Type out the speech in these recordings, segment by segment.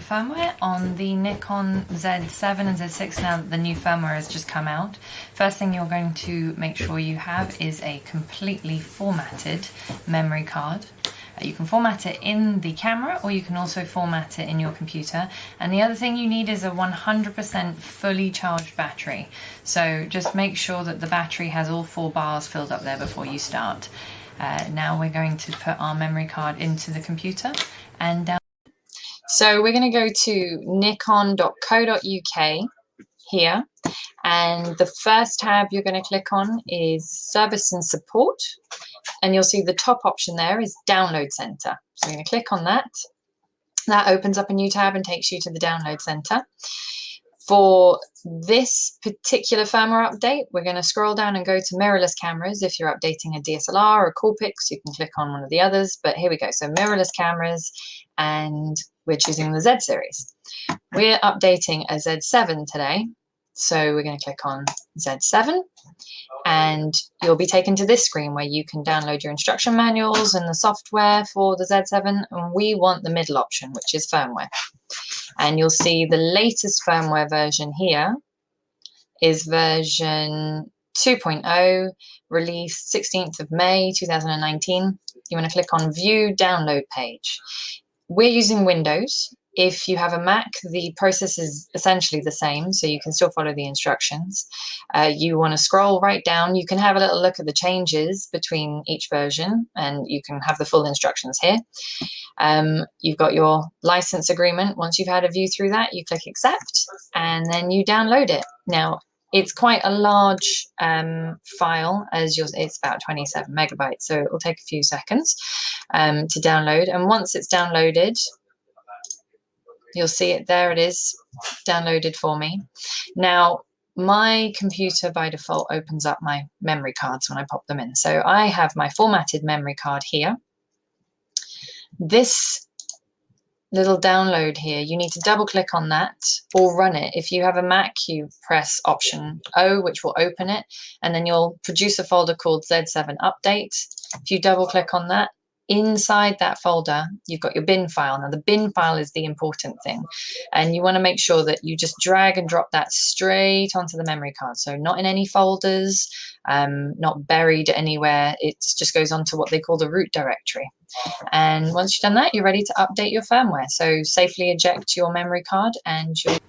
firmware on the Nikon Z7 and Z6 now that the new firmware has just come out. First thing you're going to make sure you have is a completely formatted memory card. You can format it in the camera or you can also format it in your computer. And the other thing you need is a 100% fully charged battery. So just make sure that the battery has all 4 bars filled up there before you start. Now we're going to put our memory card into the computer and down. So we're going to go to nikon.co.uk here, and the first tab you're going to click on is Service and Support, and you'll see the top option there is Download Center. So I'm going to click on that. That opens up a new tab and takes you to the Download Center. For this particular firmware update, we're going to scroll down and go to mirrorless cameras. If you're updating a DSLR or a Coolpix, you can click on one of the others, but here we go. So mirrorless cameras, and we're choosing the Z series. We're updating a Z7 today, so we're going to click on Z7, and you'll be taken to this screen where you can download your instruction manuals and the software for the Z7, and we want the middle option, which is firmware. And you'll see the latest firmware version here is version 2.0, released 16th of May 2019. You want to click on View Download Page. We're using Windows. If you have a Mac, the process is essentially the same, so you can still follow the instructions. You want to scroll right down. You can have a little look at the changes between each version, and you can have the full instructions here. You've got your license agreement. Once you've had a view through that, you click Accept, and then you download it. Now, it's quite a large file, it's about 27 megabytes, so it will take a few seconds to download. And once it's downloaded, you'll see it there. It is downloaded for me. Now, my computer by default opens up my memory cards when I pop them in. So I have my formatted memory card here. This little download here, you need to double click on that or run it. If you have a Mac, you press Option O, which will open it, and then you'll produce a folder called Z7 Update. If you double click on that, inside that folder, you've got your bin file. Now, the bin file is the important thing, and you want to make sure that you just drag and drop that straight onto the memory card. So not in any folders, not buried anywhere. It just goes onto what they call the root directory. And once you've done that, you're ready to update your firmware. So safely eject your memory card and you'll...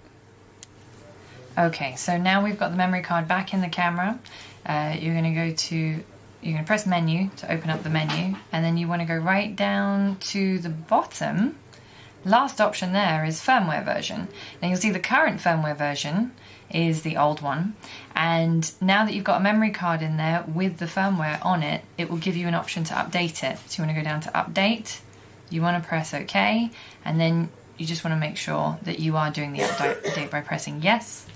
Okay, so now we've got the memory card back in the camera. You're going to press Menu to open up the menu, and then you want to go right down to the bottom. Last option there is firmware version. Now you'll see the current firmware version is the old one, and now that you've got a memory card in there with the firmware on it, it will give you an option to update it. So you want to go down to Update, you want to press OK, and then you just want to make sure that you are doing the update by pressing Yes.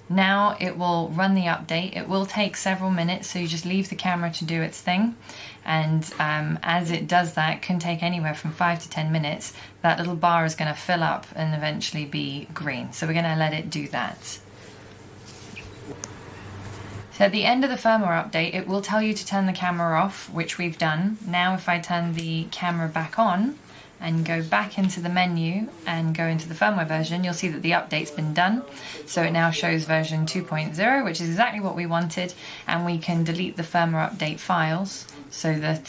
Now it will run the update. It will take several minutes, so you just leave the camera to do its thing, and as it does that, can take anywhere from 5 to 10 minutes. That little bar is going to fill up and eventually be green, so we're going to let it do that. So at the end of the firmware update, it will tell you to turn the camera off, which we've done. Now if I turn the camera back on and go back into the menu and go into the firmware version, you'll see that the update's been done. So it now shows version 2.0, which is exactly what we wanted, and we can delete the firmware update files so that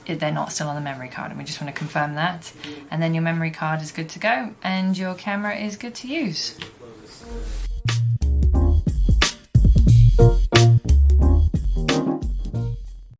they're not still on the memory card, and we just want to confirm that. And then your memory card is good to go and your camera is good to use.